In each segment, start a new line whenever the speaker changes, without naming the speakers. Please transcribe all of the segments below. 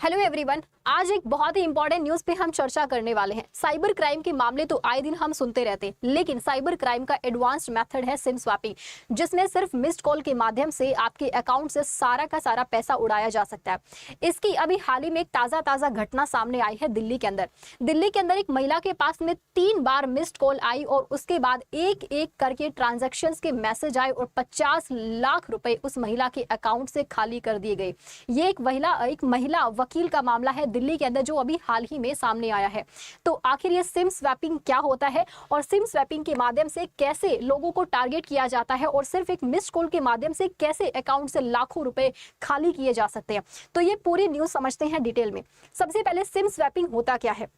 Hello everyone, आज एक बहुत ही इंपॉर्टेंट न्यूज पे हम चर्चा करने वाले हैं। साइबर क्राइम के मामले तो आए दिन हम सुनते रहते हैं, लेकिन साइबर क्राइम का एडवांस्ड मेथड है सिम स्वैपिंग, जिसमें सिर्फ मिस्ड कॉल के माध्यम से आपके अकाउंट से सारा का सारा पैसा उड़ाया जा सकता है। इसकी अभी हाल ही में एक ताजा घटना सामने आई है दिल्ली के अंदर। दिल्ली के अंदर एक महिला के पास में 3 बार मिस्ड कॉल आई और उसके बाद एक एक करके ट्रांजेक्शन के मैसेज आए और 50 लाख रुपए उस महिला के अकाउंट से खाली कर दिए गए। ये एक महिला वकील का मामला है दिल्ली के अंदर, जो अभी हाल ही में सामने आया है। तो आखिर ये सिम स्वैपिंग क्या होता है और सिम स्वैपिंग के माध्यम से कैसे लोगों को टारगेट किया जाता है और सिर्फ एक मिस्ड कॉल के माध्यम से कैसे अकाउंट से लाखों रुपए खाली किए जा सकते हैं, तो ये पूरी न्यूज समझते हैं डिटेल में। सबसे पहले सिम स्वैपिंग होता क्या है।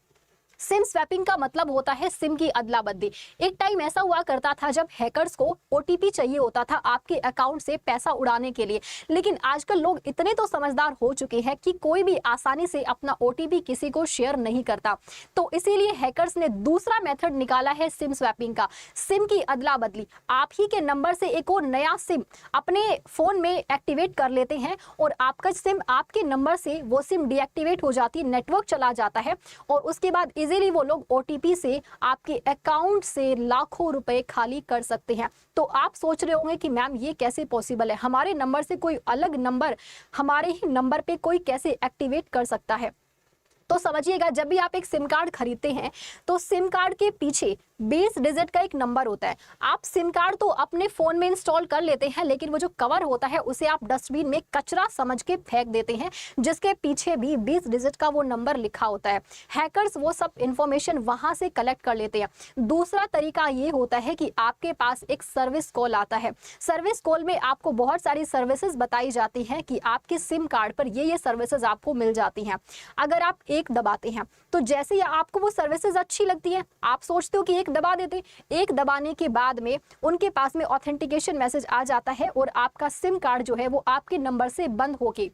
सिम स्वैपिंग का मतलब होता है सिम की अदला बदली। एक टाइम ऐसा हुआ करता था जब हैकर्स को ओटीपी चाहिए होता था आपके अकाउंट से पैसा उड़ाने के लिए, लेकिन आजकल लोग इतने तो समझदार हो चुके हैं कि कोई भी आसानी से अपना ओटीपी किसी को शेयर नहीं करता। तो इसीलिए हैकर्स ने दूसरा मेथड निकाला है सिम स्वैपिंग का, सिम की अदला बदली। आप ही के नंबर से एक और नया सिम अपने फोन में एक्टिवेट कर लेते हैं और आपका सिम आपके नंबर से वो सिम डीएक्टिवेट हो जाती है, नेटवर्क चला जाता है और उसके बाद इजीली वो लोग ओटीपी से आपके अकाउंट से लाखों रुपए खाली कर सकते हैं। तो आप सोच रहे होंगे कि मैम ये कैसे पॉसिबल है, हमारे नंबर से कोई अलग नंबर हमारे ही नंबर पे कोई कैसे एक्टिवेट कर सकता है। तो समझिएगा, जब भी आप एक सिम कार्ड खरीदते हैं तो सिम कार्ड के पीछे 20 डिजिट का एक नंबर होता है। आप सिम कार्ड तो अपने फोन में इंस्टॉल कर लेते हैं, लेकिन वो जो कवर होता है उसे आप डस्टबिन में कचरा समझ के फेंक देते हैं, जिसके पीछे भी 20 डिजिट का वो नंबर लिखा होता है। हैकर्स वो सब इंफॉर्मेशन वहां से कलेक्ट कर लेते हैं। दूसरा तरीका ये होता है कि आपके पास एक सर्विस कॉल आता है। सर्विस कॉल में आपको बहुत सारी सर्विसेज बताई जाती हैं कि आपके सिम कार्ड पर ये सर्विसेज आपको मिल जाती हैं। अगर आप एक दबाते हैं तो जैसे ही आपको वो सर्विसेज अच्छी लगती है, आप सोचते हो कि एक दबा देते, एक दबाने के बाद में उनके पास में ऑथेंटिकेशन मैसेज आ जाता है और आपका सिम कार्ड जो है वो आपके नंबर से बंद होके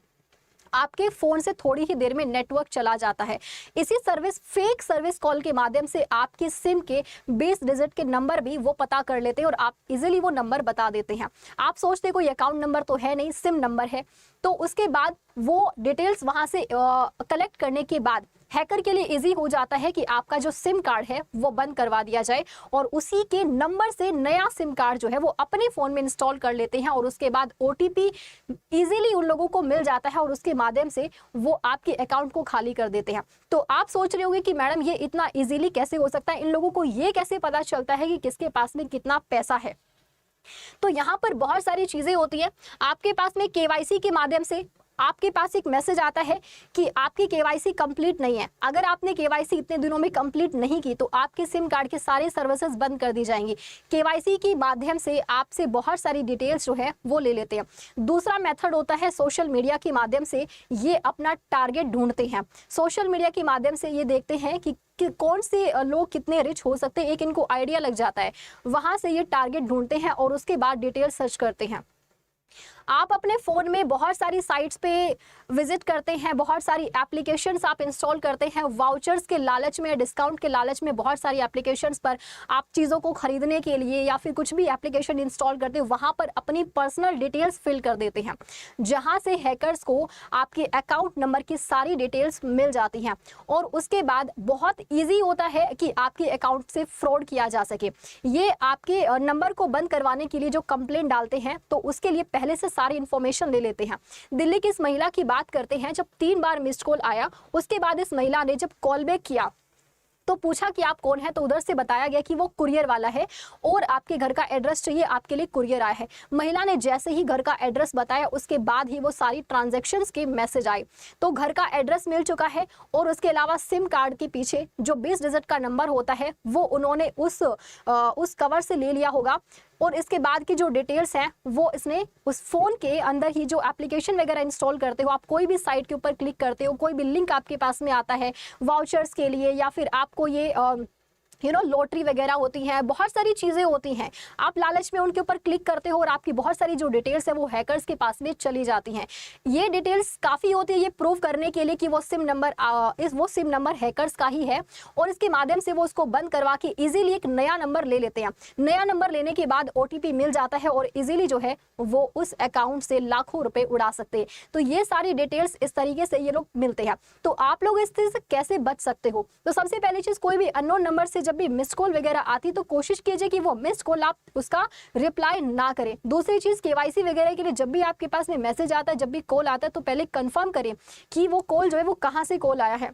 आपके फोन से थोड़ी ही देर में नेटवर्क चला जाता है। इसी फेक सर्विस कॉल के माध्यम से आपके सिम के 20 डिजिट के नंबर भी वो पता कर लेते हैं और आप इजीली वो नंबर बता देते हैं। आप सोचते कोई अकाउंट नंबर तो है नहीं, सिम नंबर है। तो उसके बाद वो डिटेल्स वहां से कलेक्ट करने के बाद हैकर के लिए इजी हो जाता है कि आपका जो सिम कार्ड है वो बंद करवा दिया जाए और उसी के नंबर से नया सिम कार्ड जो है वो अपने फोन में इंस्टॉल कर लेते हैं और उसके बाद ओटीपी इजीली उन लोगों को मिल जाता है और उसके माध्यम से वो आपके अकाउंट को खाली कर देते हैं। तो आप सोच रहे होंगे कि मैडम ये इतना इजीली कैसे हो सकता है, इन लोगों को ये कैसे पता चलता है कि किसके पास में कितना पैसा है। तो यहाँ पर बहुत सारी चीजें होती है। आपके पास में केवाईसी के माध्यम से आपके पास एक मैसेज आता है कि आपकी केवाईसी कंप्लीट नहीं है। अगर आपने केवाईसी इतने दिनों में कंप्लीट नहीं की तो आपके सिम कार्ड के सारे सर्विसेज बंद कर दी जाएंगी। केवाईसी के माध्यम से आपसे बहुत सारी डिटेल्स जो है वो ले लेते हैं। दूसरा मेथड होता है सोशल मीडिया के माध्यम से ये अपना टारगेट ढूंढते हैं। सोशल मीडिया के माध्यम से ये देखते हैं कि कौन से लोग कितने रिच हो सकते हैं, एक इनको आइडिया लग जाता है। वहां से ये टारगेट ढूंढते हैं और उसके बाद डिटेल सर्च करते हैं। आप अपने फोन में बहुत सारी साइट्स पे विजिट करते हैं, बहुत सारी एप्लीकेशंस आप इंस्टॉल करते हैं, वाउचर्स के लालच में, डिस्काउंट के लालच में बहुत सारी एप्लीकेशंस पर आप चीज़ों को खरीदने के लिए या फिर कुछ भी एप्लीकेशन इंस्टॉल करते हैं, वहां पर अपनी पर्सनल डिटेल्स फिल कर देते हैं, जहां से हैकर्स को आपके अकाउंट नंबर की सारी डिटेल्स मिल जाती हैं और उसके बाद बहुत ईजी होता है कि आपके अकाउंट से फ्रॉड किया जा सके। ये आपके नंबर को बंद करवाने के लिए जो कंप्लेंट डालते हैं तो उसके लिए पहले से सारी इंफॉर्मेशन ले लेते हैं। दिल्ली की इस महिला की बात करते हैं, जब 3 बार मिस्ड कॉल आया, उसके बाद इस महिला ने जब कॉल बैक किया तो पूछा कि आप कौन है, तो उधर से बताया गया कि वो कुरियर वाला है और आपके घर का एड्रेस चाहिए, आपके लिए कुरियर आया है। महिला ने जैसे ही घर का एड्रेस बताया उसके बाद ही वो सारी ट्रांजैक्शंस के मैसेज आए। तो घर का एड्रेस मिल चुका है और उसके अलावा सिम कार्ड के पीछे जो 20 डिजिट का नंबर होता है वो उन्होंने उस कवर से ले लिया होगा और इसके बाद की जो डिटेल्स हैं वो इसने उस फोन के अंदर ही जो एप्लीकेशन वगैरह इंस्टॉल करते हो, आप कोई भी साइट के ऊपर क्लिक करते हो, कोई भी लिंक आपके पास में आता है वाउचर्स के लिए या फिर आपको ये लॉटरी वगैरह होती है, बहुत सारी चीजें होती हैं। आप लालच में उनके ऊपर क्लिक करते हो और आपकी बहुत सारी जो डिटेल्स है वो हैकर्स के पास में चली जाती हैं। ये डिटेल्स काफी होती है ये प्रूव करने के लिए कि वो सिम नंबर हैकर्स का ही है, और इसके माध्यम से वो उसको बंद करवा के इजीली एक नया नंबर ले लेते हैं। नया नंबर लेने के बाद OTP मिल जाता है और इजीली जो है वो उस अकाउंट से लाखों रुपए उड़ा सकते हैं। तो ये सारी डिटेल्स इस तरीके से ये लोग मिलते हैं। तो आप लोग इस चीज से कैसे बच सकते हो? तो सबसे पहली चीज, कोई भी अननोन नंबर से जब भी मिस्ड कॉल वगैरह आती तो कोशिश कीजिए कि वो मिस्ड कॉल आप उसका रिप्लाई ना करें। दूसरी चीज, KYC वगैरह के लिए जब भी आपके पास में मैसेज आता है, जब भी कॉल आता है, तो पहले कंफर्म करें कि वो कॉल जो है वो कहां से कॉल आया है,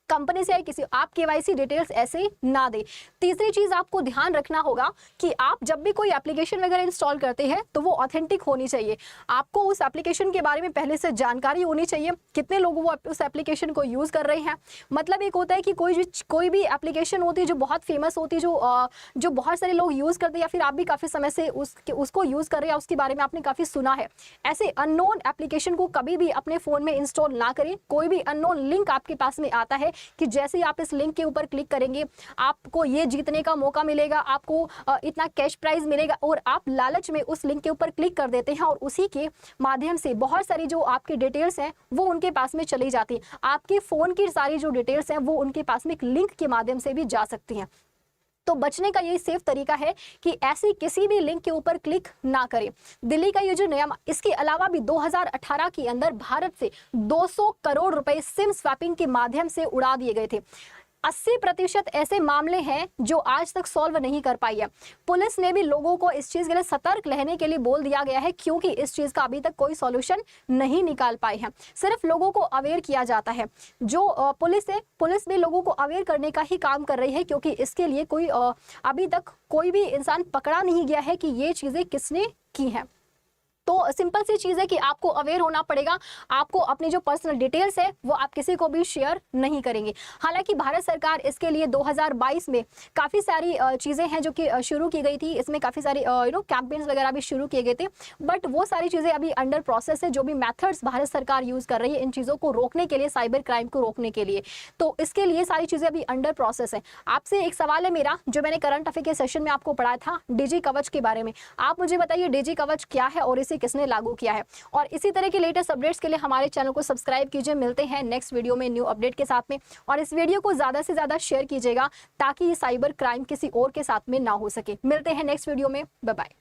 कंपनी से या किसी, आप KYC डिटेल्स ऐसे ना दे। तीसरी चीज आपको ध्यान रखना होगा कि आप जब भी कोई एप्लीकेशन वगैरह इंस्टॉल करते हैं तो वो ऑथेंटिक होनी चाहिए। आपको उस एप्लीकेशन के बारे में पहले से जानकारी होनी चाहिए, कितने लोग वो उस एप्लीकेशन को यूज कर रहे हैं। मतलब एक होता है कि कोई भी एप्लीकेशन होती है जो बहुत फेमस होती है, जो बहुत सारे लोग यूज करते हैं, या फिर आप भी काफी समय से उसको यूज कर रहे हैं, उसके बारे में आपने काफी सुना है। ऐसे अननोन एप्लीकेशन को कभी भी अपने फोन में इंस्टॉल ना करें। कोई भी अननोन लिंक आपके पास में आता है कि जैसे ही आप इस लिंक के ऊपर क्लिक करेंगे आपको ये जीतने का मौका मिलेगा, आपको इतना कैश प्राइज मिलेगा, और आप लालच में उस लिंक के ऊपर क्लिक कर देते हैं और उसी के माध्यम से बहुत सारी जो आपकी डिटेल्स हैं वो उनके पास में चली जाती है। आपके फोन की सारी जो डिटेल्स हैं वो उनके पास में एक लिंक के माध्यम से भी जा सकती हैं। तो बचने का यही सेफ तरीका है कि ऐसी किसी भी लिंक के ऊपर क्लिक ना करें। दिल्ली का ये जो नियम, इसके अलावा भी 2018 के अंदर भारत से 200 करोड़ रुपए सिम स्वैपिंग के माध्यम से उड़ा दिए गए थे। 80% ऐसे मामले हैं जो आज तक सॉल्व नहीं कर पाई है। पुलिस ने भी लोगों को इस चीज के लिए सतर्क रहने के लिए बोल दिया गया है, क्योंकि इस चीज का अभी तक कोई सॉल्यूशन नहीं निकाल पाए हैं। सिर्फ लोगों को अवेयर किया जाता है। जो पुलिस है, पुलिस भी लोगों को अवेयर करने का ही काम कर रही है, क्योंकि इसके लिए कोई अभी तक कोई भी इंसान पकड़ा नहीं गया है कि ये चीजें किसने की हैं। तो सिंपल सी चीज है कि आपको अवेयर होना पड़ेगा। आपको अपनी जो पर्सनल डिटेल्स है वो आप किसी को भी शेयर नहीं करेंगे। हालांकि भारत सरकार इसके लिए 2022 में काफी सारी चीजें हैं जो कि शुरू की गई थी। इसमें काफी सारी कैंपेन्स वगैरह भी शुरू किए गए थे, बट वो सारी चीजें अभी अंडर प्रोसेस है। जो भी मेथड्स भारत सरकार यूज कर रही है इन चीजों को रोकने के लिए, साइबर क्राइम को रोकने के लिए, तो इसके लिए सारी चीजें अभी अंडर प्रोसेस है। आपसे एक सवाल है मेरा, जो मैंने करंट अफेयर के सेशन में आपको पढ़ाया था डिजी कवच के बारे में, आप मुझे बताइए डिजी कवच क्या है और इसे किसने लागू किया है। और इसी तरह के लेटेस्ट अपडेट्स के लिए हमारे चैनल को सब्सक्राइब कीजिए। मिलते हैं नेक्स्ट वीडियो में न्यू अपडेट के साथ में, और इस वीडियो को ज्यादा से ज्यादा शेयर कीजिएगा ताकि ये साइबर क्राइम किसी और के साथ में ना हो सके। मिलते हैं नेक्स्ट वीडियो में, बाय बाय।